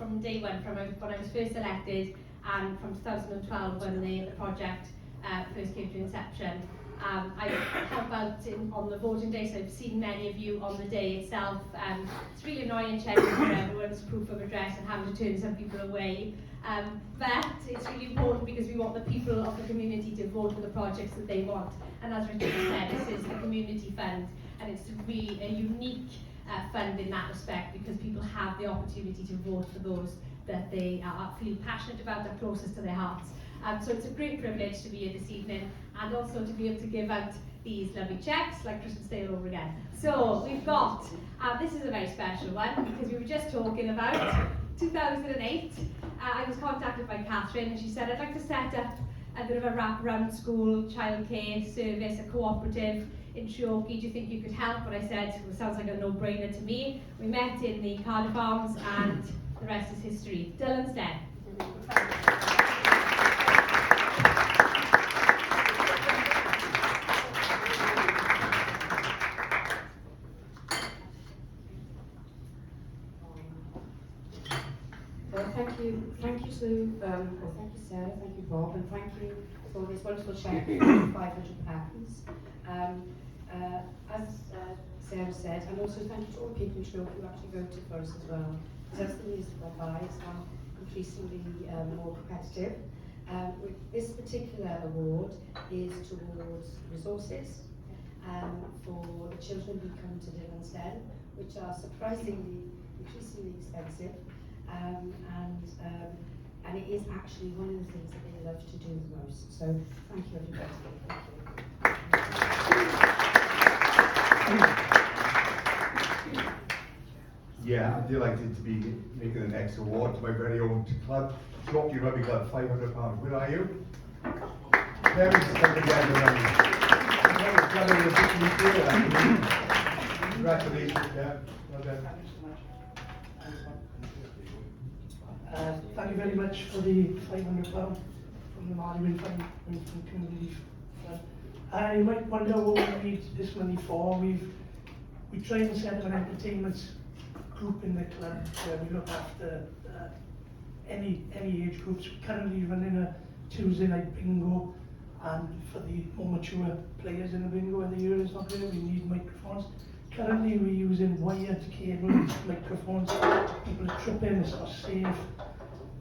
from day one, from when I was first elected, and from 2012 when the project first came to inception. I help out on the voting day, so I've seen many of you on the day itself. It's really annoying checking for everyone's proof of address and having to turn some people away. But it's really important because we want the people of the community to vote for the projects that they want. And as Richard said, this is a community fund, and it's really a unique fund in that respect because people have the opportunity to vote for those that they feel passionate about, are closest to their hearts. So it's a great privilege to be here this evening, and also to be able to give out these lovely cheques, like Christmas Day all over again. So we've got, this is a very special one, because we were just talking about 2008. I was contacted by Catherine, and she said, I'd like to set up a bit of a wraparound school childcare service, a cooperative in Treorchy. Do you think you could help? And I said, well, it sounds like a no-brainer to me. We met in the Cardiff Arms, and the rest is history. Dylan's dead. Thank you, Sue, thank you, Sarah, thank you, Bob, and thank you for this wonderful cheque of £500. As Sarah said, and also thank you to all the people in Treorchy who actually voted for us as well. Because as the years have gone by, it's now increasingly more competitive. This particular award is towards resources for the children who come to Dylan's Den, which are surprisingly, increasingly expensive. And it is actually one of the things that they love to do the most. So thank you, everybody. Thank you. Yeah, I'm delighted to be making the next award to my very own club, Treorchy Rugby Club, £500. Where are you? There is something Congratulations, yeah. Well done. Thank you very much for the £500 from the Mali Winfrey Community Fund. You might wonder what we need this money for. We try and set up an entertainment group in the club where we look after any age groups. We're currently running a Tuesday night bingo, and for the more mature players in the bingo when the year is not there, we need microphones. Currently we're using wired cable microphones. People are tripping, it's not safe.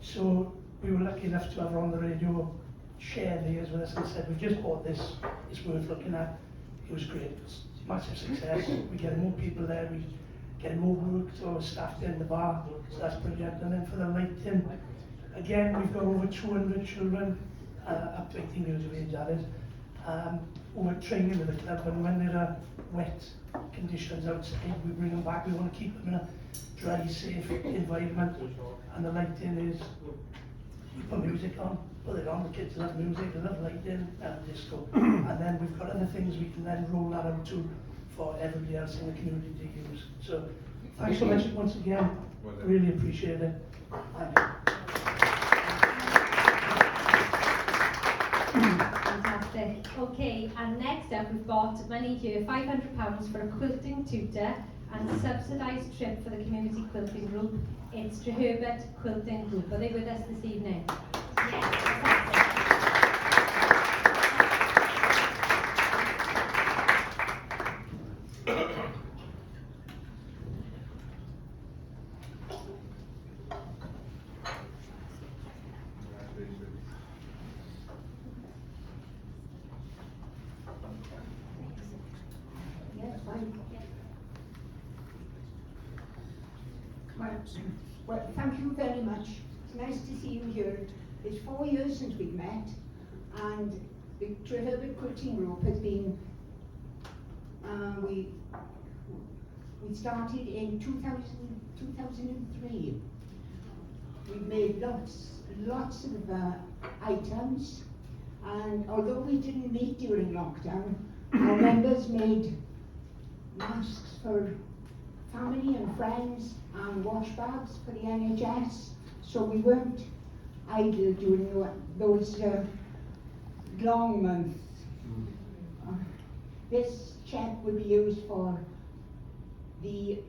So we were lucky enough to have her on the radio share theirs with us and said, we just bought this, it's worth looking at. It was great, it was massive success. We're getting more people there, we're getting more work, so we're staffed in the bar, so that's brilliant. And then for the lighting, again, we've got over 200 children, up to 18 years of age that is, who are training with the club, and when there are wet conditions outside, we bring them back. We want to keep them in a dry, safe environment, and the lighting is, we put music on, put it on, the kids love music, they love lighting and disco. And then we've got other things we can then roll that out to for everybody else in the community to use. So thanks so much once again, really appreciate it. Thank you. Fantastic. Okay, and next up we've got money here, £500 for a quilting tutor and a subsidised trip for the community quilting group. It's Treherbert Quilting Group. Are they with us this evening? Yes, fantastic. Well, thank you very much. It's nice to see you here. It's 4 years since we've met, and the Treherbert Quilting Group has been, we started in 2003. We've made lots of items, and although we didn't meet during lockdown, our members made masks for family and friends and wash bags for the NHS, so we weren't idle during those long months. This cheque will be used for the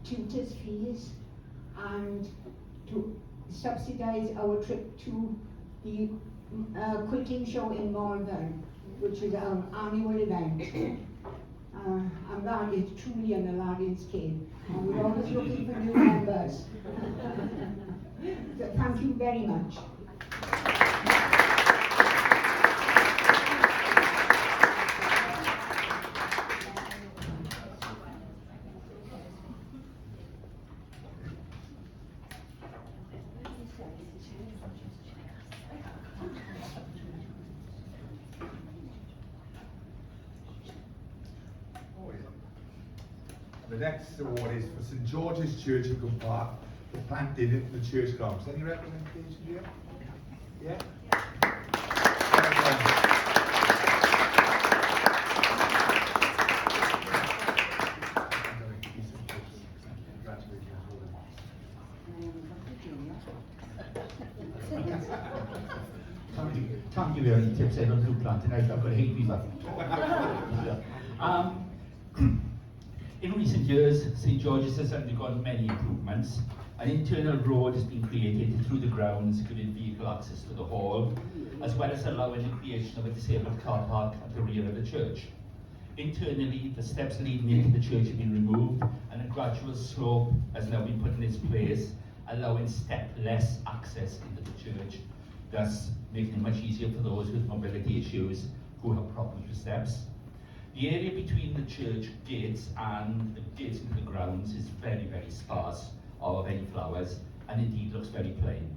tutors' fees and to subsidise our trip to the quilting show in Malvern, which is our annual event. And that is truly on the Larian scale. And we're always looking for new members. So thank you very much. The next award is for St George's Church in Good Park, for planting in the church grounds. Any representation here? Yeah? Can't give you any tips. I don't do planting. I've got to hate me, but. In recent years, St George's has undergone many improvements. An internal road has been created through the grounds, giving vehicle access to the hall, as well as allowing the creation of a disabled car park at the rear of the church. Internally, the steps leading into the church have been removed, and a gradual slope has now been put in its place, allowing step-less access into the church, thus making it much easier for those with mobility issues who have problems with steps. The area between the church gates and the gates into the grounds is very, very sparse of any flowers, and indeed looks very plain.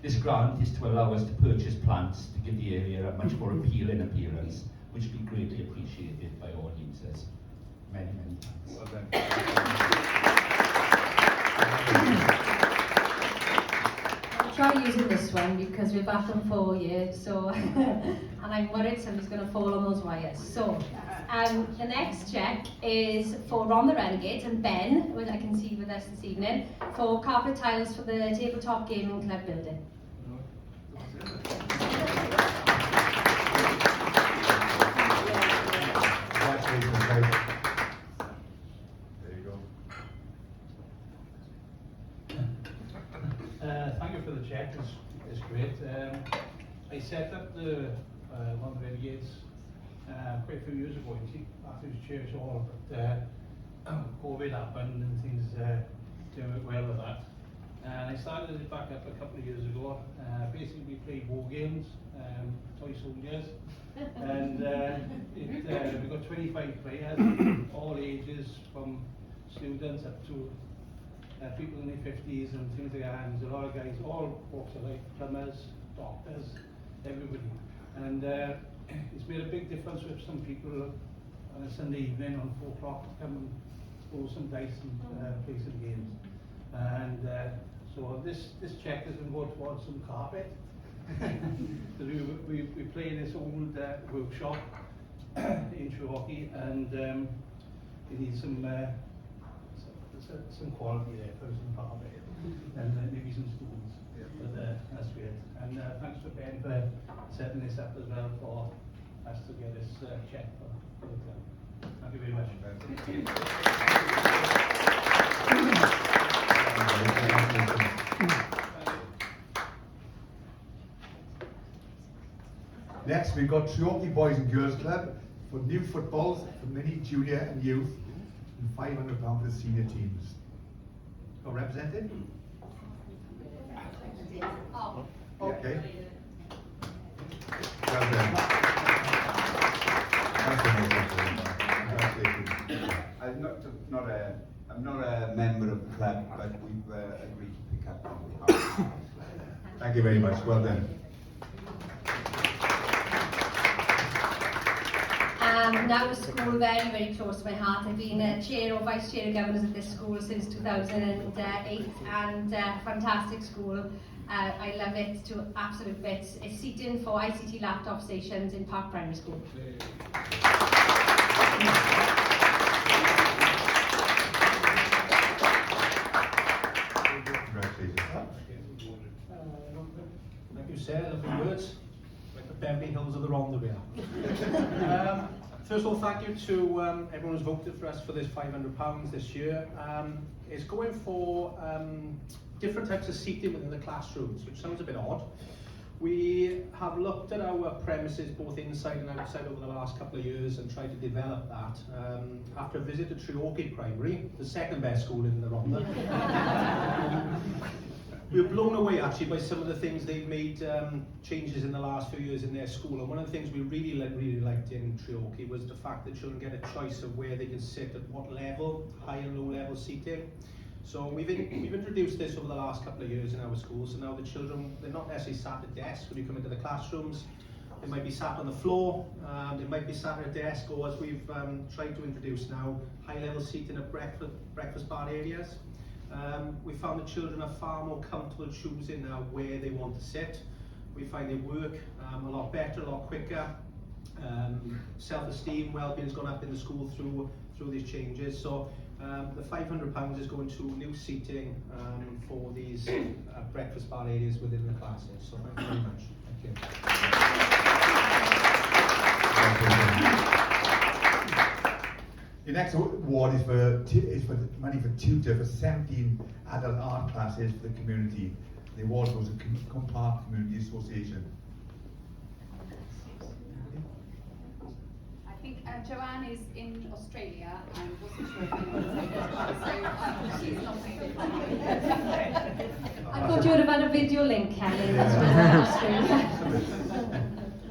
This grant is to allow us to purchase plants to give the area a much more appealing appearance, which will be greatly appreciated by all users. Many, many thanks. Well done. I'll try using this one because we're back on 4 years, so and I'm worried somebody's going to fall on those wires. So the next check is for Ron the Renegade and Ben, who I can see with us this evening, for carpet tiles for the tabletop gaming club building. Congratulations, guys. There you go. Thank you for the check, it's great. I set up the one of the renegades quite a few years ago after his church hall, but COVID happened and things didn't work well with that. And I started it back up a couple of years ago. Basically we play war games, toy soldiers, and we've got 25 players, all ages from students up to people in their 50s and things like that, and there's a lot of guys, all walks of life, plumbers, doctors, everybody. And it's made a big difference with some people on a Sunday evening on 4 o'clock to come and roll some dice and play some games. And so this check is going to go towards some carpet. Because we play in this old workshop in Treorchy, and we need some quality there for some carpet and maybe some stools. Yeah. But that's great. And thanks for Ben for setting this up as well for us to get this check for the club. Thank you very much. Next, we've got Treorchy Boys and Girls Club for new footballs for mini, junior and youth, and £500 for the senior teams. Got represented? Oh. Okay. Well done. Congratulations. I'm not a member of the club, but we've agreed to pick up on behalf. Thank you very much. Well done. Now a school very, very close to my heart. I've been chair or vice chair of governors at this school since 2008, and fantastic school. I love it to absolute bits. It's seating for ICT laptop stations in Park Primary School. Like you said, lovely words, like the Beverly Hills of the Roundabout. First of all, thank you to everyone who's voted for us for this £500 this year. It's going for different types of seating within the classrooms, which sounds a bit odd. We have looked at our premises both inside and outside over the last couple of years and tried to develop that. After a visit to Treorchy Primary, the second best school in the Rhondda, we were blown away actually by some of the things they've made changes in the last few years in their school. And one of the things we really liked in Treorchy was the fact that children get a choice of where they can sit at what level, high and low level seating. So we've introduced this over the last couple of years in our schools, so now the children, they're not necessarily sat at desks when you come into the classrooms. They might be sat on the floor, they might be sat at a desk, or as we've tried to introduce now, high-level seating at breakfast bar areas. We found that children are far more comfortable choosing now where they want to sit. We find they work a lot better, a lot quicker. Self-esteem, well-being has gone up in the school through these changes. So the £500 is going to new seating for these breakfast bar areas within the classes. So thank you very much. Thank you. The next award is for money for tutor for 17 adult art classes for the community. The award goes to Park Community Association. I think Joanne is in Australia and wasn't sure if anyone was so she's not able. I thought you would have had a video link, Kelly.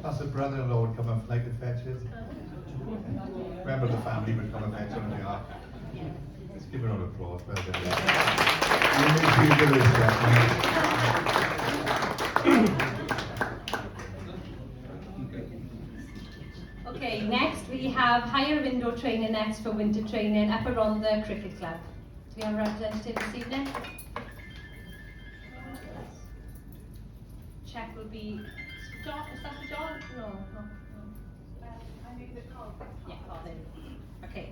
That's a brother-in-law would come and flight to fetch it. Remember the family would come and fetch on behalf. Let's give her an applause. Well done. Okay, next we have higher indoor training next for winter training up around the cricket club. Do we have a representative this evening? Check will be John. Is that for John? No. I knew that Carl. Yeah, Carl then. Okay.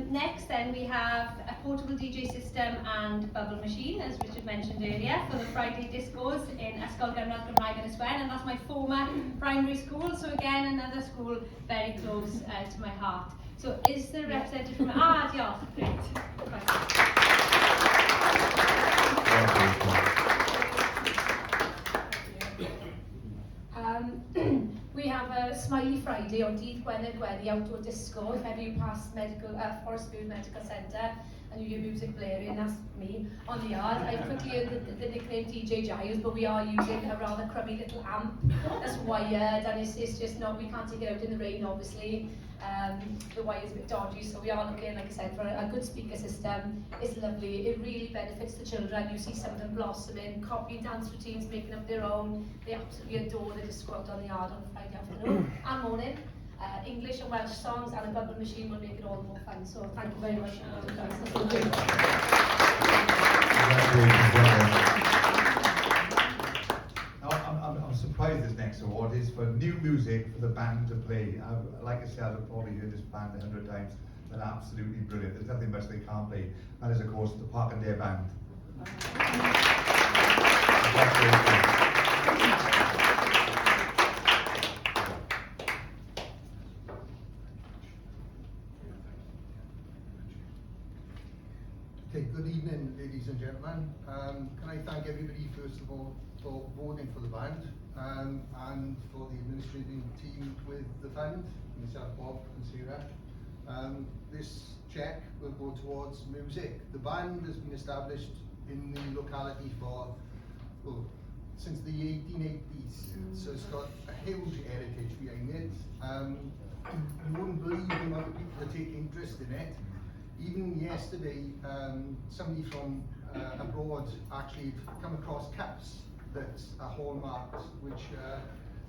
Next then we have a portable DJ system and bubble machine, as Richard mentioned earlier, for the Friday discos in Ysgol Gymraeg Gymraeg yn Yswen, and that's my former primary school, so again another school very close to my heart. So is the representative from diolch, great. We have a Smiley Friday on Dydd Gwener Gwely outdoor disco. If ever you pass Forest View Medical Centre and you hear music blaring, that's me on the yard. I quickly heard the nickname DJ Giles, but we are using a rather crummy little amp that's wired, and it's just not, we can't take it out in the rain obviously. The wire's a bit dodgy, so we are looking, like I said, for a good speaker system. It's lovely, it really benefits the children. You see some of them blossoming, copying dance routines, making up their own. They absolutely adore. They just go out on the yard on Friday afternoon and morning. English and Welsh songs and a bubble machine will make it all more fun. So thank you very much. I'm surprised this next award is for new music for the band to play. Like I said, I've probably heard this band 100 times. They're absolutely brilliant. There's nothing much they can't play. That is, of course, the Park and Dare Band. Okay, good evening, ladies and gentlemen. Can I thank everybody, first of all, for voting for the band and for the administrating team with the band, myself, Bob and Sarah. This cheque will go towards music. The band has been established in the locality since the 1880s, so it's got a huge heritage behind it. You wouldn't believe the amount of people that take interest in it. Even yesterday, somebody from abroad actually come across caps that are hallmarked, which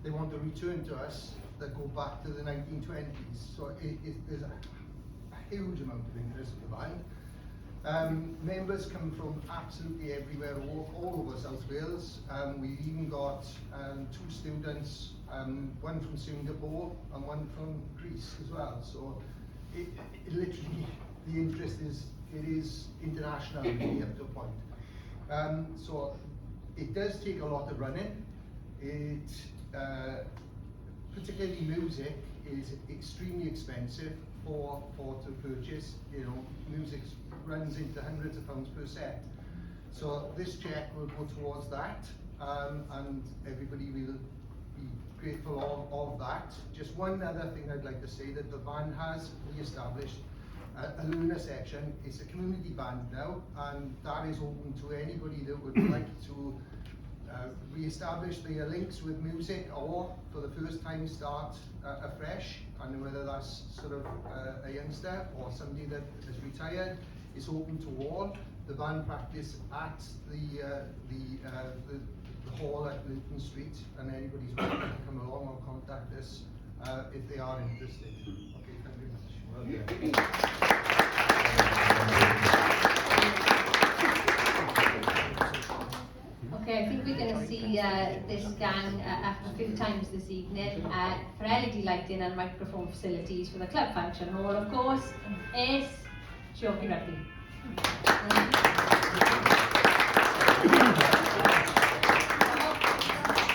they want to return to us, that go back to the 1920s. So there's a huge amount of interest in the band. Members come from absolutely everywhere, all over South Wales. We've even got 2 students, one from Singapore and one from Greece as well. So it literally, the interest is international really up to a point. So it does take a lot of running. Particularly music, is extremely expensive to purchase. You know, music runs into hundreds of pounds per set. So this cheque will go towards that, and everybody will be grateful of that. Just one other thing I'd like to say, that the band has re-established a learner section. It's a community band now, and that is open to anybody that would like to re-establish their links with music, or for the first time start afresh. And whether that's sort of a youngster or somebody that has retired, it's open to all. The band practice at the hall at Linton Street, and anybody's welcome to come along or contact us if they are interested. Okay, thank you very much. Okay, I think we're going to see this gang a few times this evening for LED lighting and microphone facilities for the club function hall, of course, is Treorchy Rugby.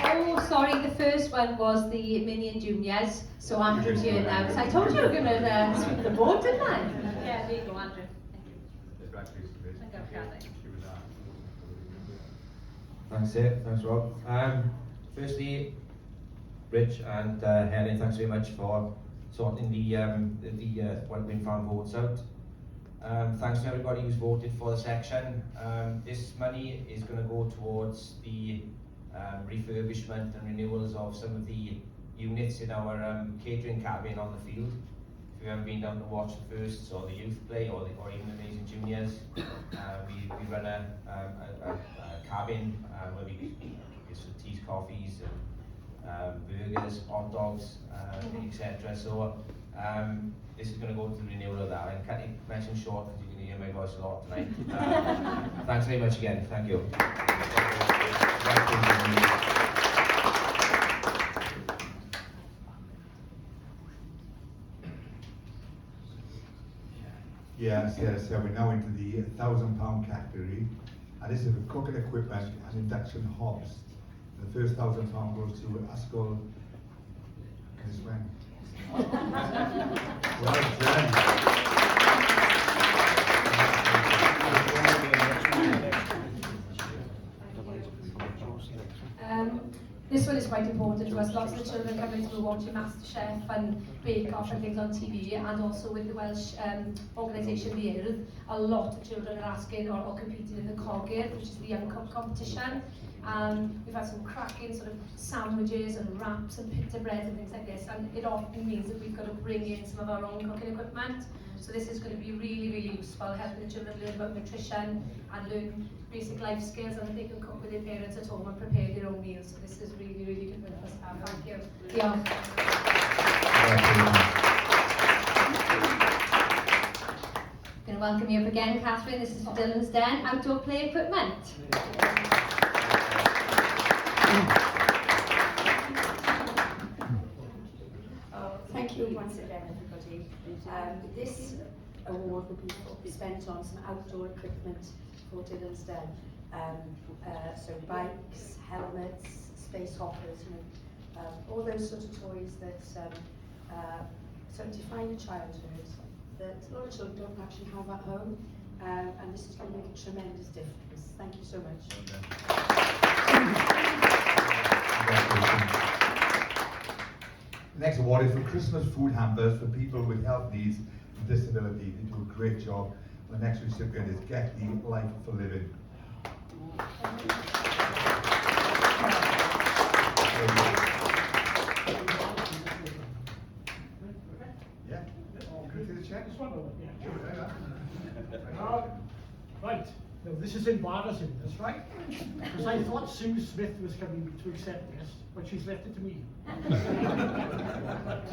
Oh, sorry, the first one was the Mini and Juniors, so Andrew's here now. So I told you you were going to sweep the board, didn't I? Yeah, there you go, Andrew. Thanks, Seth. Thanks, Rob. Firstly, Rich and Helen, thanks very much for sorting the Wind Farm votes out. Thanks to everybody who's voted for the section. This money is going to go towards the refurbishment and renewals of some of the units in our catering cabin on the field. If you haven't been down to watch the firsts or the youth play or even the Minis and Juniors, we run a cabin where we give some teas, coffees, and burgers, hot dogs, etc. So this is going to go to the renewal of that. And can't mention short because you're going to hear my voice a lot tonight. Thanks very much again. Thank you. Yes, so we're now into the £1,000 category, and this is for cooking equipment and induction hobs. The first £1,000 goes to Ascol. This one. Well done. This one is quite important to us. Lots of the children coming through watching MasterChef and Bake Off and things on TV, and also with the Welsh organisation The Earth, a lot of children are asking or competing in the Cogir, which is the young cook competition. We've had some cracking sort of sandwiches and wraps and pita bread and things like this, and it often means that we've got to bring in some of our own cooking equipment. So this is going to be really, really useful, helping the children learn about nutrition and learn basic life skills, and that they can cook with their parents at home and prepare their own meals. So this is really, really good for us. Thank you. Yeah. I'm going to welcome you up again, Catherine. This is for Dylan's Den, outdoor play equipment. Thank you once again, everybody. This award will be spent on some outdoor equipment for Dylan's Den. So bikes, helmets, space hoppers, all those sort of toys that sort of define a childhood that a lot of children don't actually have at home. And this is going to make a tremendous difference. Thank you so much. The next award is for Christmas food hampers for people with health needs and disability. They do a great job. The next recipient is Get the Life for Living. Yeah? Can you see the check? This one over here. Right, now this is embarrassing, that's right. Because I thought Sue Smith was coming to accept this, but she's left it to me. But,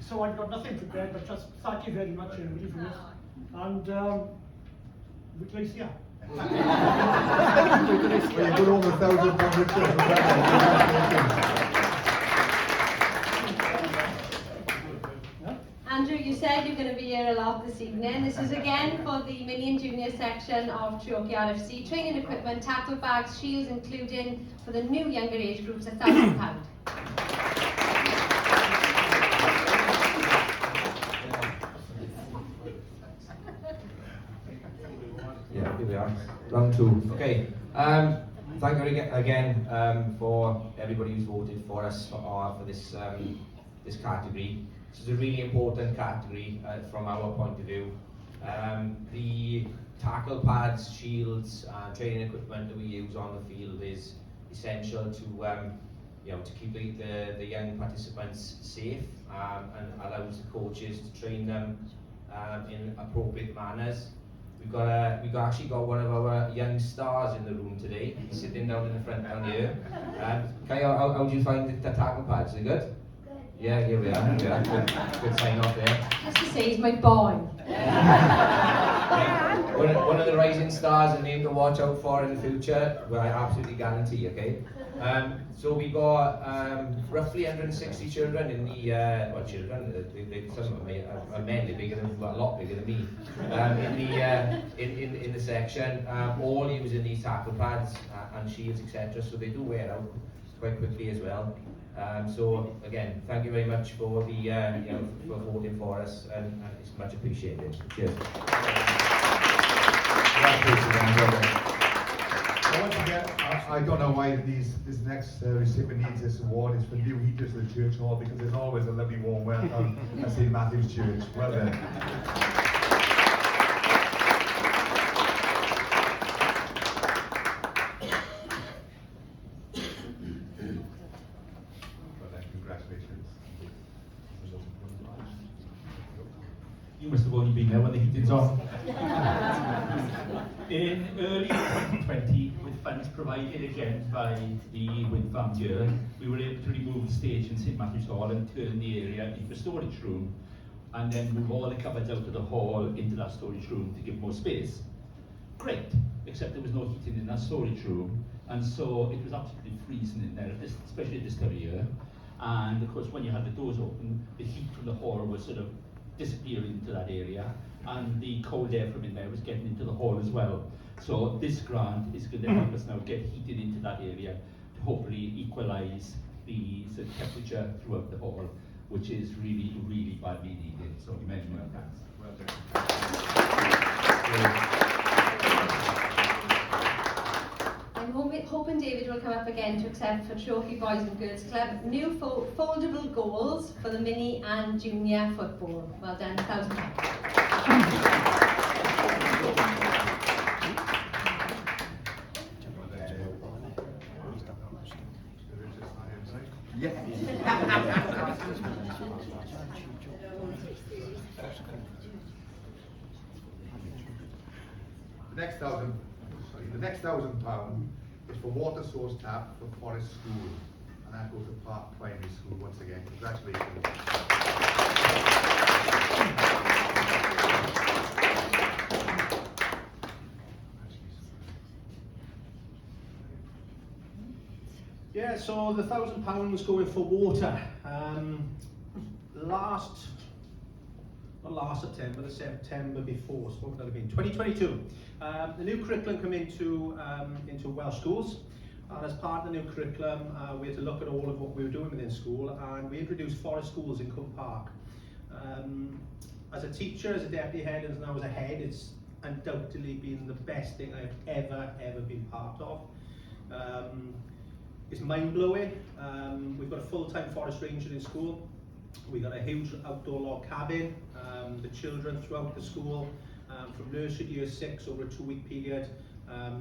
so I've got nothing prepared, but just thank you very much, everybody, for this. And the place here. Well, you put over £1,000 return. Andrew, you said you're going to be here a lot this evening. This is again for the Mini and Junior section of Treorchy RFC. Training equipment, tackle bags, shields, including for the new younger age groups, £1,000. Round two. Okay. Thank you again for everybody who's voted for us for this this category. This is a really important category from our point of view. The tackle pads, shields, and training equipment that we use on the field is essential to to keep the young participants safe and allows the coaches to train them in appropriate manners. We've actually got one of our young stars in the room today. He's sitting down in the front down here. Kai, how do you find the tackle pads? Are they good? Yeah, here we are. Yeah, good sign off there. Just to say, he's my boy. One of the rising stars and name to watch out for in the future, well, I absolutely guarantee, okay? So we got roughly 160 children in the, some of them are mainly bigger than, well, a lot bigger than me, in the section, all using these tackle pads and shields, etc. So they do wear out quite quickly as well. So again, thank you very much for the for voting for us, and it's much appreciated. Cheers. Once again, I don't know why this next recipient needs this award. It's for new heaters to the church hall, because there's always a lovely warm welcome at St Matthew's Church. Well done. Congratulations. You must have only been there when the heating's on. In early 2020, with funds provided again by the wind farm here, we were able to remove the stage in St Matthew's Hall and turn the area into a storage room, and then move all the cupboards out of the hall into that storage room to give more space. Great, except there was no heating in that storage room, and so it was absolutely freezing in there, especially at this time of year. And of course, when you had the doors open, the heat from the hall was sort of disappearing into that area, and the cold air from in there was getting into the hall as well. So this grant is going to help us now get heating into that area to hopefully equalise the sort of temperature throughout the hall, which is really, really badly needed. So many thanks. Well done. I'm hoping David will come up again to accept for Treorchy Boys and Girls Club new foldable goals for the mini and junior football. Well done, £1,000. The next £1,000 is for water source tap for Forest School, and that goes to Park Primary School once again. Congratulations. Yeah, so the £1,000 going for water. Not last September, the September before, so what would that have been? 2022. The new curriculum came into Welsh schools, and as part of the new curriculum, we had to look at all of what we were doing within school, and we introduced forest schools in Cwm Park. As a teacher, as a deputy head, and now as a head, it's undoubtedly been the best thing I've ever been part of. It's mind-blowing. We've got a full-time forest ranger in school. We've got a huge outdoor log cabin. The children throughout the school, from nursery to year 6 over a 2-week period,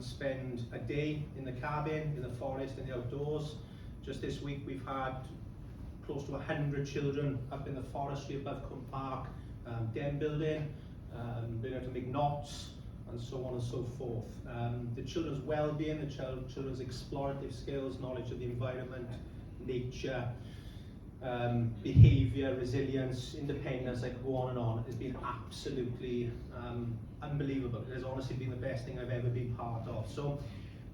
spend a day in the cabin, in the forest, in the outdoors. Just this week we've had close to 100 children up in the forestry above Cwm Park, den building, being able to make knots, and so on and so forth. The children's well-being, the children's explorative skills, knowledge of the environment, nature, behaviour, resilience, independence, I could go on and on. It's been absolutely unbelievable. It has honestly been the best thing I've ever been part of. So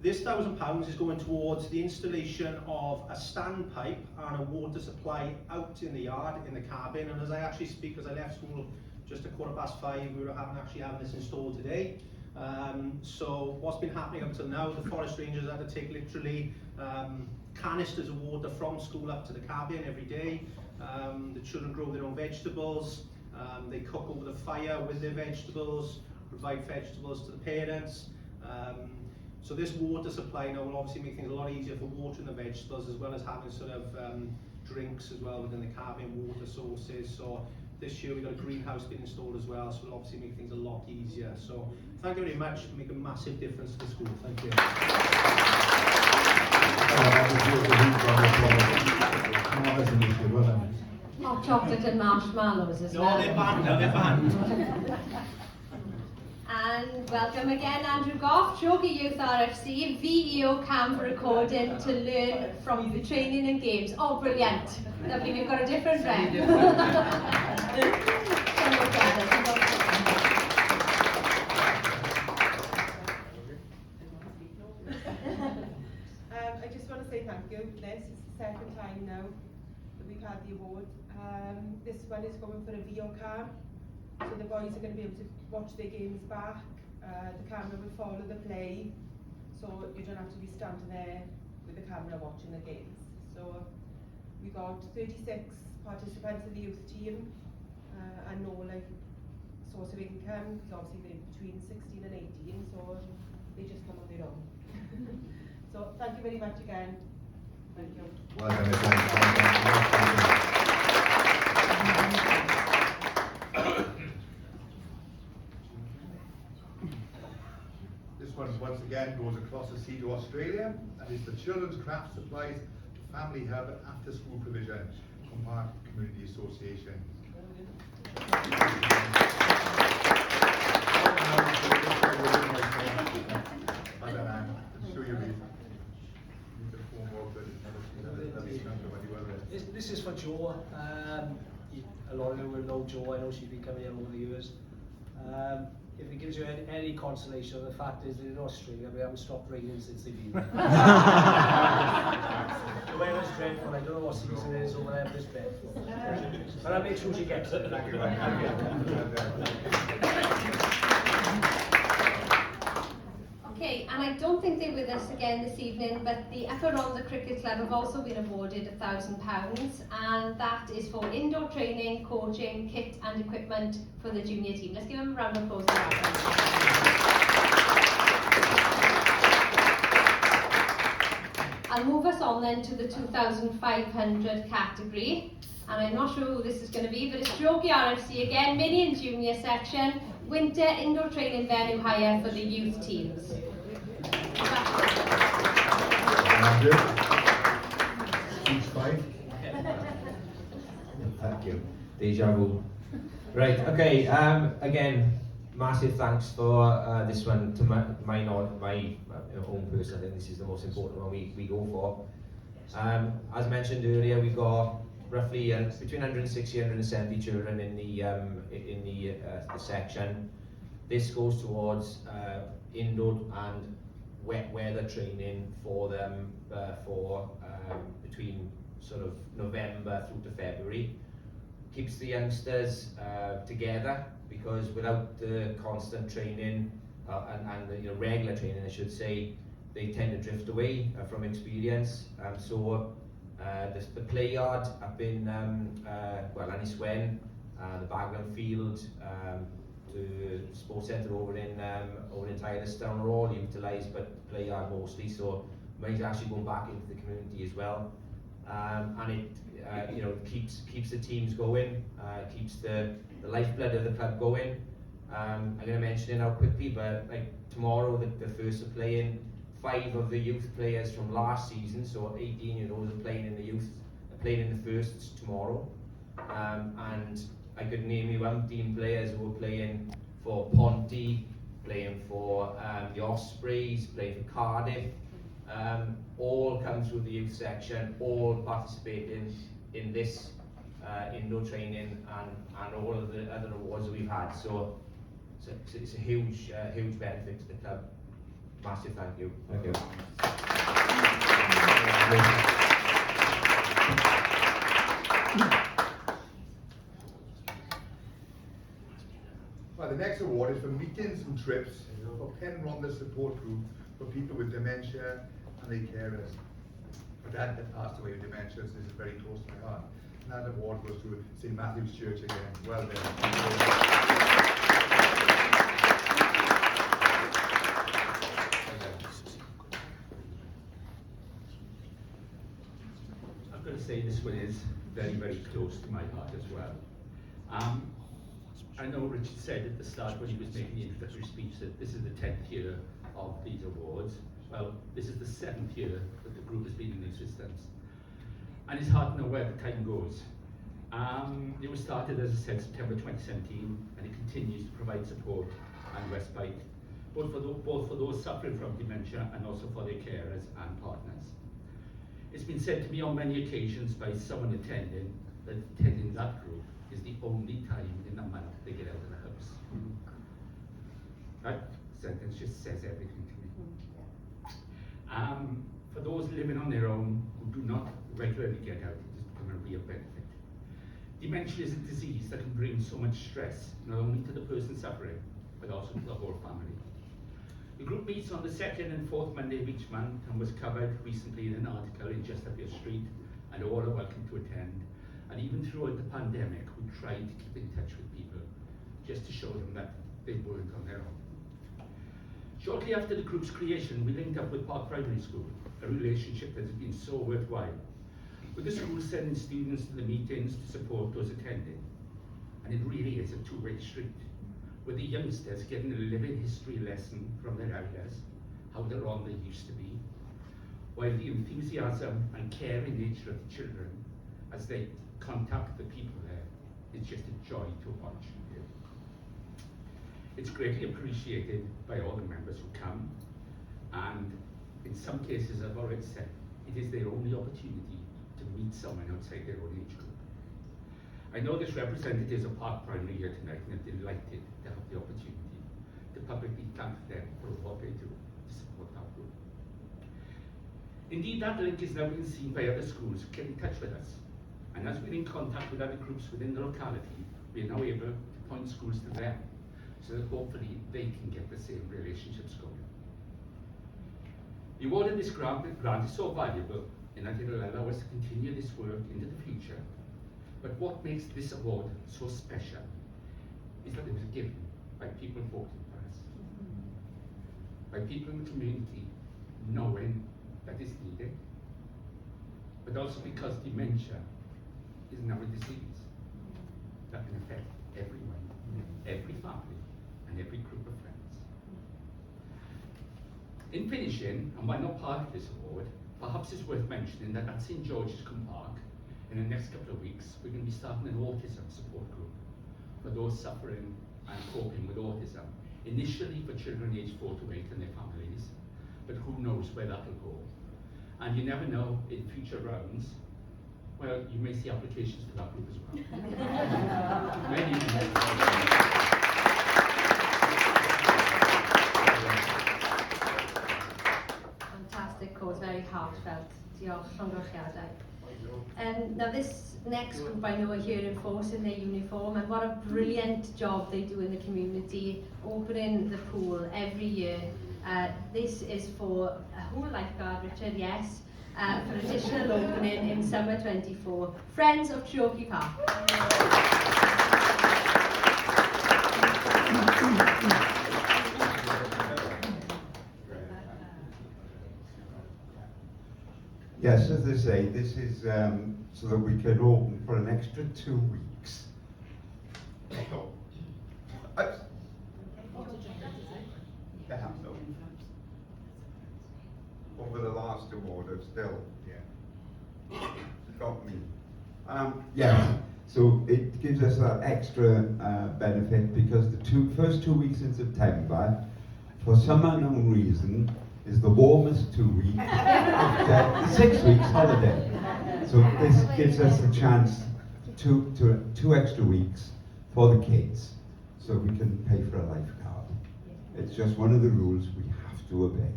this £1,000 is going towards the installation of a standpipe and a water supply out in the yard, in the cabin. And as I actually speak, as I left school just at 5:15, we were actually having this installed today. So what's been happening up till now, the forest rangers had to take literally canisters of water from school up to the cabin every day. The children grow their own vegetables, they cook over the fire with their vegetables, provide vegetables to the parents, So this water supply now will obviously make things a lot easier for watering the vegetables, as well as having sort of drinks as well within the cabin, water sources. So this year we've got a greenhouse being installed as well, so it'll obviously make things a lot easier. So thank you very much, make a massive difference to the school. Thank you. Hot chocolate and marshmallows as No, well. they're banned now, they're banned. And welcome again, Andrew Goff, Treorchy Youth RFC, VEO cam recording to learn from the training and games. Oh, brilliant. Lovely, we've got a different rep. I just want to say thank you for this. It's the second time now that we've had the award. This one is going for a VO cam, so the boys are going to be able to watch their games back. The camera will follow the play, so you don't have to be standing there with the camera watching the games. So we got 36 participants in the youth team, and no source of income, because obviously they're between 16 and 18, so they just come on their own. So thank you very much again. Thank you. Well done, This one once again goes across the sea to Australia, and is the Children's Craft Supplies Family Hub After School Provision from Park Community Association. This is for Jo. A lot of you will know Jo. I know she's been coming here over the years. If it gives you any consolation, the fact is that in Australia we haven't stopped raining since they've been. The weather's dreadful. I don't know what season it is over there, but it's dreadful. But I'll make sure she gets it. Thank you. Okay, and I don't think they're with us again this evening, but the Upper Ronda Cricket Club have also been awarded £1,000, and that is for indoor training, coaching, kit and equipment for the junior team. Let's give them a round of applause. I'll move us on then to the 2,500 category, and I'm not sure who this is going to be, but it's Treorchy RFC again, mini and junior section, winter indoor training venue hire for the youth teams. Thank you. Deja vu. Right, okay, again, massive thanks for this one to my own person. I think this is the most important one we go for. As mentioned earlier, we got roughly between 160 and 170 children in the section. This goes towards indoor and wet weather training for them for between sort of November through to February. Keeps the youngsters together, because without the constant training and the regular training, I should say, they tend to drift away from experience. So the play yard up in Aniswen, the Bagland Field, the sports centre over in Tylerstown are all utilised, but the play yard mostly. So money's actually going back into the community as well, and it keeps the teams going, keeps the lifeblood of the club going. I'm going to mention it now quickly, but like tomorrow the first are playing. 5 of the youth players from last season, so 18-year-olds are playing in the youth, are playing in the firsts tomorrow. And I could name you umpteen players who are playing for Ponty, playing for the Ospreys, playing for Cardiff. All come through the youth section, all participating in this indoor training and all of the other awards that we've had. So it's a huge benefit to the club. Massive thank you. Thank you. Well, the next award is for meetings and trips for Pen Rhondda Support Group for people with dementia and their carers. My dad had passed away with dementia, so this is very close to my heart. And that award goes to St Matthew's Church again. Well done. got to say this one is very, very close to my heart as well. I know Richard said at the start when he was making the introductory speech that this is the 10th year of these awards. Well, this is the 7th year that the group has been in existence. And it's hard to know where the time goes. It was started, as I said, September 2017, and it continues to provide support and respite, both for those suffering from dementia and also for their carers and partners. It's been said to me on many occasions by someone attending that attending that group is the only time in the month they get out of the house. That sentence just says everything to me. For those living on their own who do not regularly get out, it has become a real benefit. Dementia is a disease that can bring so much stress, not only to the person suffering, but also to the whole family. The group meets on the 2nd and 4th Monday of each month and was covered recently in an article in Just Up Your Street, and all are welcome to attend. And even throughout the pandemic, we tried to keep in touch with people, just to show them that they weren't on their own. Shortly after the group's creation, we linked up with Park Primary School, a relationship that has been so worthwhile, with the school sending students to the meetings to support those attending. And it really is a two-way street, with the youngsters getting a living history lesson from their elders, how they're on they used to be, while the enthusiasm and caring nature of the children as they contact the people there is just a joy to watch. It's greatly appreciated by all the members who come, and in some cases, I've already said, it is their only opportunity to meet someone outside their own age group. I know there's representatives of Park Primary here tonight, and I'm delighted to have the opportunity to publicly thank them for what they do to support our group. Indeed, that link is now being seen by other schools who get in touch with us. And as we're in contact with other groups within the locality, we are now able to point schools to them, so that hopefully they can get the same relationships going. The award of this grant is so valuable in that it will allow us to continue this work into the future. But what makes this award so special is that it was given by people voting for us, by people in the community knowing that it's needed, but also because dementia is now a disease that can affect everyone, every family, and every group of friends. In finishing, and while not part of this award, perhaps it's worth mentioning that at St. George's Park, in the next couple of weeks, we're going to be starting an autism support group for those suffering and coping with autism. Initially for children aged 4 to 8 and their families, but who knows where that'll go. And you never know, in future rounds, well, you may see applications for that group as well. Many Fantastic cause, very heartfelt. Diolch, llongyfarchiadau. Now this next group I know are here in force in their uniform, and what a brilliant job they do in the community, opening the pool every year. This is for a whole lifeguard, Richard, yes, for additional opening in summer 24. Friends of Treorchy Park. Yes, as they say, this is so that we can open for an extra 2 weeks. Over the last award, I've still got me. Yeah, so it gives us that extra benefit because the first 2 weeks in September, for some unknown reason, is the warmest 2 weeks of the 6 weeks holiday. So this gives us a chance to 2 extra weeks for the kids, so we can pay for a lifeguard. It's just one of the rules we have to obey.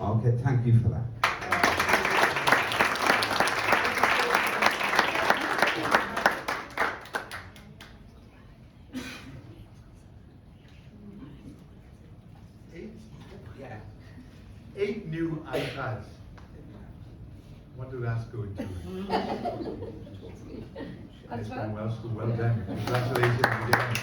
Okay, thank you for that. Eight new iPads. What do that's going to? It's done well, school, well done. Congratulations again.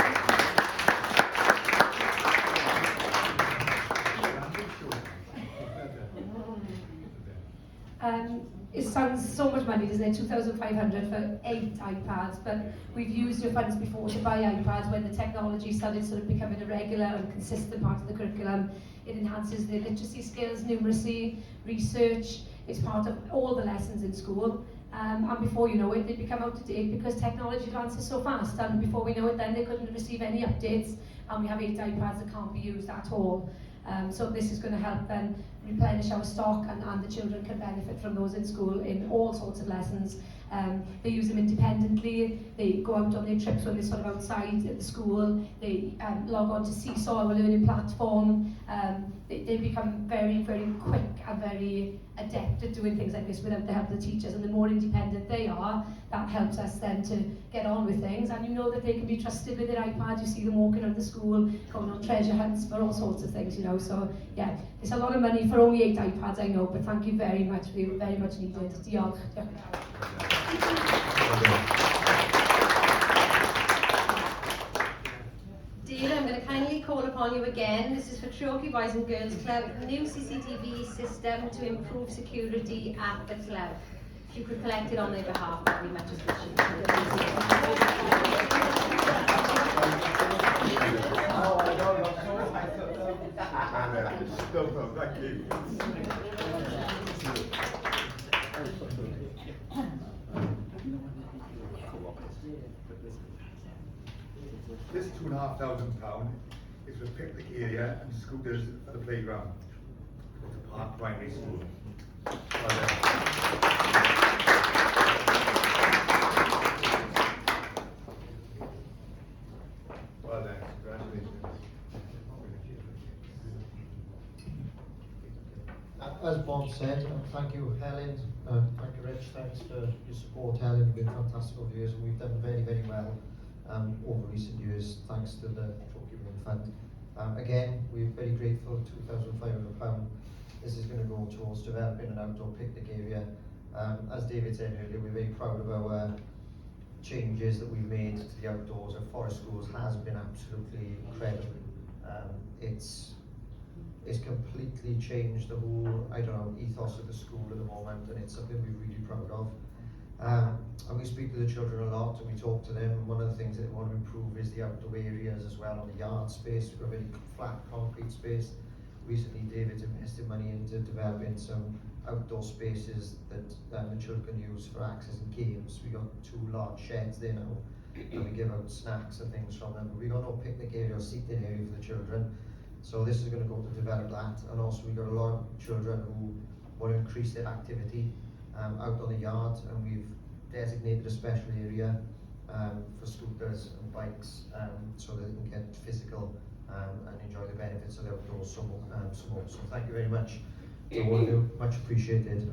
it sounds so much money, doesn't it? 2,500 for 8 iPads, but we've used your funds before to buy iPads when the technology started sort of becoming a regular and consistent part of the curriculum. It enhances their literacy skills, numeracy, research. It's part of all the lessons in school. And before you know it, they become out of date because technology advances so fast. And before we know it, then they couldn't receive any updates. And we have 8 iPads that can't be used at all. So this is going to help them replenish our stock, and the children can benefit from those in school in all sorts of lessons. They use them independently, they go out on their trips when they're sort of outside at the school, they log on to Seesaw, our learning platform. They become very, very quick and very adept at doing things like this without the help of the teachers, and the more independent they are, that helps us then to get on with things. And you know that they can be trusted with their iPad. You see them walking around the school, going on treasure hunts for all sorts of things, you know. So yeah, it's a lot of money for only 8 iPads, I know, but thank you very much. They were very much needed. Diolch. Dear, I'm going to kindly call upon you again. This is for Treorchy Boys and Girls Club, new CCTV system to improve security at the club. If you could collect it on their behalf, that would be much appreciated. This £2,500 is for picnic area and scooters for the playground at the Park Primary School. Well done, congratulations. As Bob said, thank you Helen, thank you Rich, thanks for your support Helen, you've been fantastic over the years and we've done very, very well over recent years thanks to the Treorchy Women Fund. Again, we're very grateful, £2,500. This is going to go towards developing an outdoor picnic area. As David said earlier, we're very proud of our changes that we've made to the outdoors at Forest Schools. Has been absolutely incredible. It's completely changed the whole, ethos of the school at the moment, and it's something we're really proud of. And we speak to the children a lot and we talk to them, and one of the things that they want to improve is the outdoor areas as well, on the yard space. We've got a very flat concrete space. Recently David's invested money into developing some outdoor spaces that the children can use for accessing games. We've got 2 large sheds there now, and we give out snacks and things from them, but we've got no picnic area or seating area for the children. So this is going to go to develop that, and also we've got a lot of children who want to increase their activity out on the yard, and we've designated a special area for scooters and bikes so that they can get physical and enjoy the benefits of the outdoors some more. So thank you very much to all of you, much appreciated.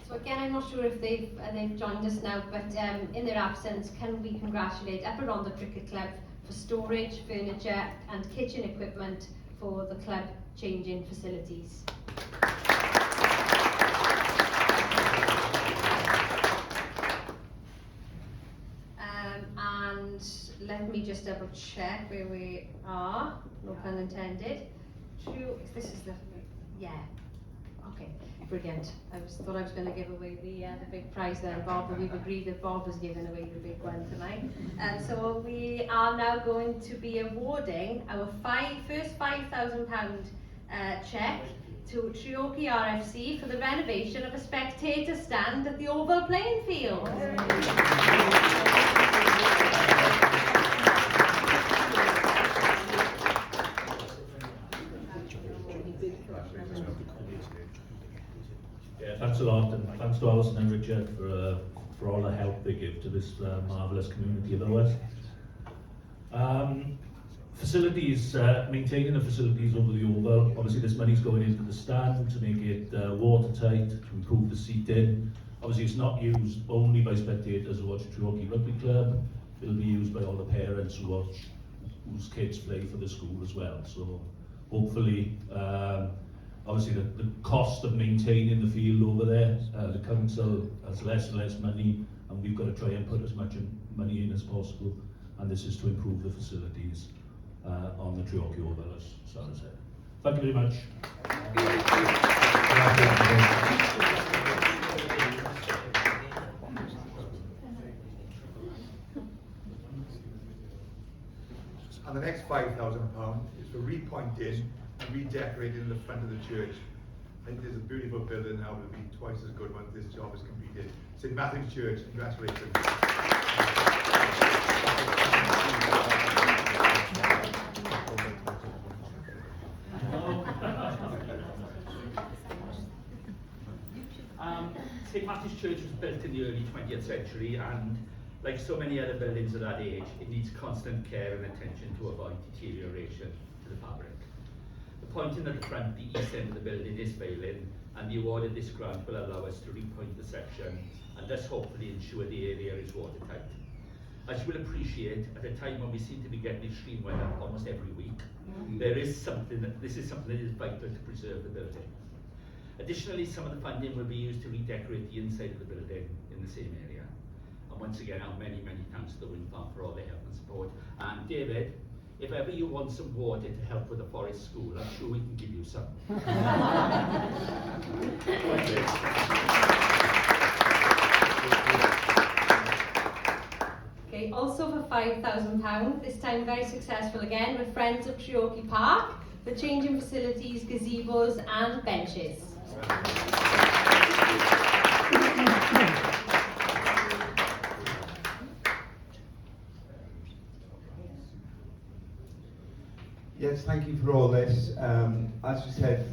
So again, I'm not sure if they've joined us now, but in their absence, can we congratulate Upper Rhondda Cricket Club for storage, furniture and kitchen equipment for the club changing facilities. And let me just double check where we are, no pun intended. This is the, yeah, okay, brilliant. Thought I was going to give away the big prize then, Bob, but we've agreed that Bob was giving away the big one tonight. And so we are now going to be awarding our first £5,000 cheque to Treorchy RFC for the renovation of a spectator stand at the Oval Playing Field. Yeah, thanks a lot, and thanks to Alison and Richard for all the help they give to this marvellous community of ours. Facilities, maintaining the facilities over the Oval. Obviously this money's going into the stand to make it watertight, to improve the seating. Obviously it's not used only by spectators who watch Treorchy Rugby Club, it'll be used by all the parents who watch, whose kids play for the school as well. So hopefully, obviously the cost of maintaining the field over there, the council has less and less money, and we've got to try and put as much money in as possible, and this is to improve the facilities on the Treorchy Oval, as Sarah said. Thank you very much. And the next £5,000 is for repointing and redecorating the front of the church. I think there's a beautiful building now, it'll be twice as good once this job is completed. St Matthew's Church, congratulations. St Matthew's Church was built in the early 20th century, and like so many other buildings of that age, it needs constant care and attention to avoid deterioration to the fabric. The pointing at the front, the east end of the building is failing, and the award of this grant will allow us to repoint the section and thus hopefully ensure the area is watertight. As you will appreciate, at a time when we seem to be getting extreme weather almost every week, this is something that is vital to preserve the building. Additionally, some of the funding will be used to redecorate the inside of the building in the same area. And once again, our many, many thanks to the Wind Farm for all their help and support. And David, if ever you want some water to help with the forest school, I'm sure we can give you some. Okay, also for £5,000, this time very successful again with Friends of Treorchy Park, for changing facilities, gazebos and benches. Yes, thank you for all this. As you said,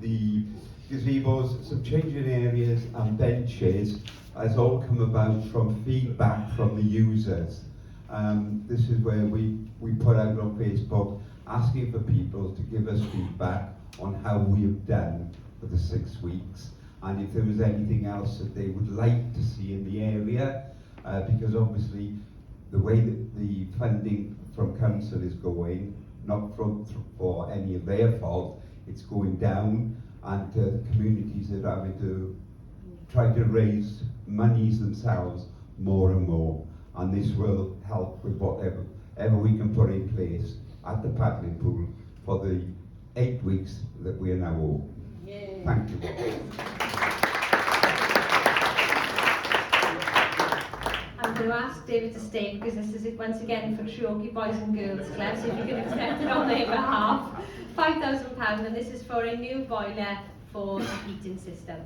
the gazebos, some changing areas and benches has all come about from feedback from the users. This is where we put out on Facebook asking for people to give us feedback on how we have done for the 6 weeks, and if there was anything else that they would like to see in the area, because obviously the way that the funding from council is going, not for any of their fault, it's going down, and communities are having to try to raise monies themselves more and more, and this will help with whatever we can put in place at the paddling pool for the 8 weeks that we are now open. Yay. Thank you. I'm going to ask David to stay because this is once again for Treorchy Boys and Girls Club, so if you can accept it on their behalf. £5,000, and this is for a new boiler for the heating system.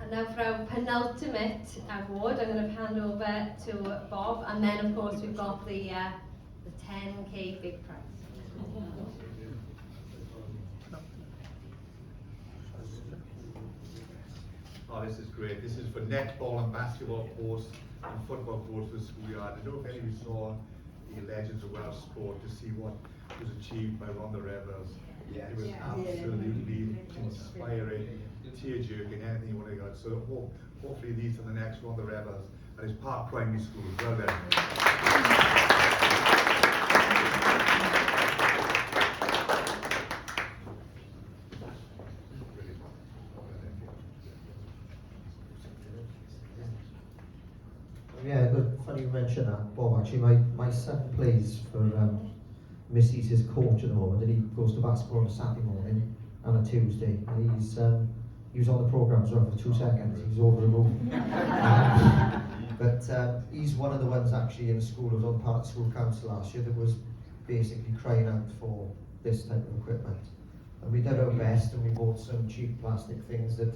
And now for our penultimate award, I'm going to hand over to Bob, and then of course we've got the 10k big prize. Oh, this is great. This is for netball and basketball course and football course for the schoolyard. I don't know if any of you saw the Legends of Welsh Sport to see what was achieved by Rhondda Rebels. Yes. It was absolutely inspiring, tear-jerking, anything you want to go. So hopefully these are the next Rhondda Rebels, and it's Park Primary School. Well done. Yeah, good. Funny you mention that, Bob. Actually, my son plays for Missy's his coach at the moment, and he goes to basketball on a Saturday morning and a Tuesday, and he was on the programme as well for 2 seconds. He was over the moon. But he's one of the ones actually in the school who was on part of the school council last year that was basically crying out for this type of equipment. And we did our best, and we bought some cheap plastic things that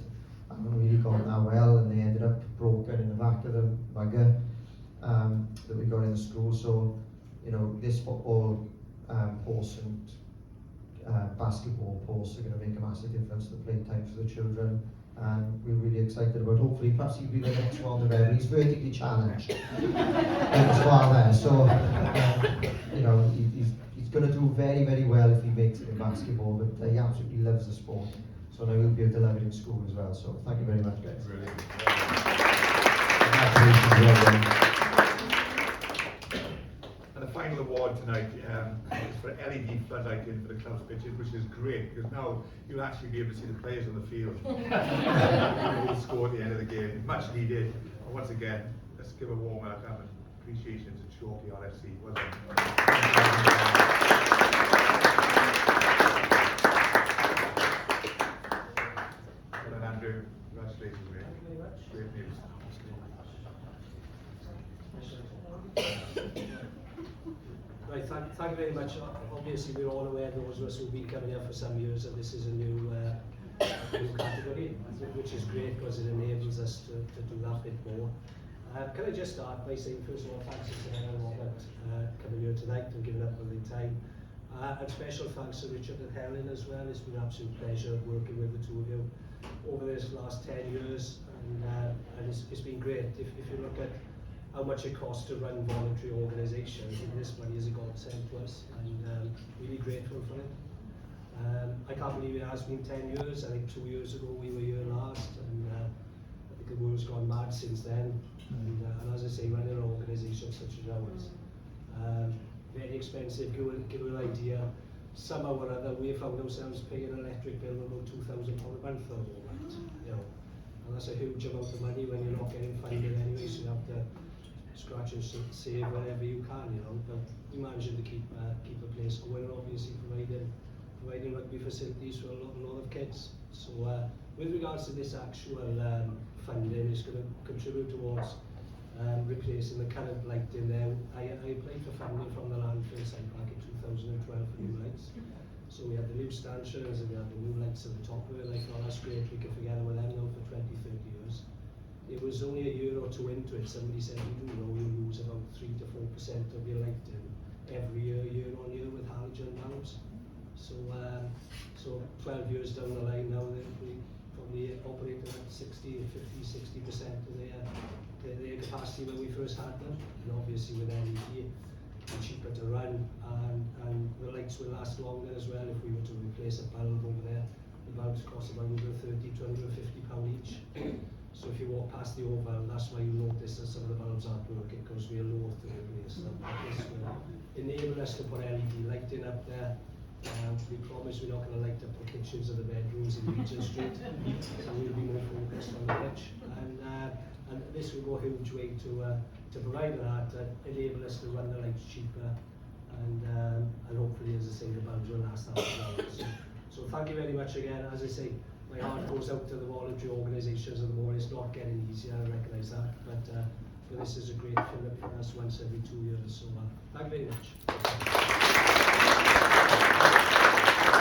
haven't really gone that well, and they ended up broken in the back of the bugger that we got in the school. So, you know, this football post and basketball posts are going to make a massive difference to the playtime for the children, and we're really excited about. Hopefully, perhaps he'll be the next one of them. He's vertically challenged as well there, so you know, he's going to do very, very well if he makes it in basketball. But he absolutely loves the sport. So now we'll be able to love it in school as well. So thank you very much, guys. Brilliant. And the final award tonight is for LED floodlighting for the club's pitches, which is great because now you'll actually be able to see the players on the field. We'll score at the end of the game. Much needed. And once again, let's give a warm welcome and appreciation to Treorchy RFC. Well done. Well done, Andrew. Congratulations, mate. Thank you very much. Great news. Right, thank you very much. Obviously, we're all aware, those of us who've been coming here for some years, that this is a new category, which is great because it enables us to do that bit more. Can I just start by saying, first of all, thanks to Sarah and Robert coming here tonight and giving up all the time. And special thanks to Richard and Helen as well. It's been an absolute pleasure working with the two of you over this last 10 years, and it's been great. If you look at how much it costs to run voluntary organisations, this money is a godsend to us, and really grateful for it. I can't believe it has been 10 years. I think 2 years ago we were here last, and I think the world's gone mad since then. And as I say, running an organisation such as ours, very expensive. Give you an idea, somehow or other we found ourselves paying an electric bill of about £2,000 a month for the moment, you know, and that's a huge amount of money when you're not getting funded anyway, so you have to scratch and save wherever you can, you know. But we managed to keep the place going, and obviously providing rugby facilities for a lot of kids. So with regards to this actual funding, it's going to contribute towards replacing the current lighting there. I applied for funding from the landfill site back in 2012 for new lights. So we had the new stanchions and we had the new lights at the top of it, and I thought that's great, we can forget with them now for 20-30 years. It was only a year or two into it, somebody said, you know, you lose about 3 to 4% of your lighting every year on year with halogen bulbs. So 12 years down the line now, we probably operating at 60% of their capacity when we first had them. And obviously with LED, it's cheaper to run, and the lights will last longer as well. If we were to replace a bulb over there, the bulbs cost about £130 to £150 each. So if you walk past the oval, that's why you notice that some of the bulbs aren't working, because we're loath to replace them. This will enable us to put LED lighting up there. We promise we're not going to light up the kitchens of the bedrooms in Regent Street, so we'll be more focused on the pitch. And this will go a huge way to provide that, enable us to run the lights cheaper, and hopefully, as I say, the bulbs will last that long. So thank you very much again. As I say, my heart goes out to the voluntary organisations at the moment. It's not getting easier, I recognise that, but this is a great fill-up for us once every 2 years. So thank you very much.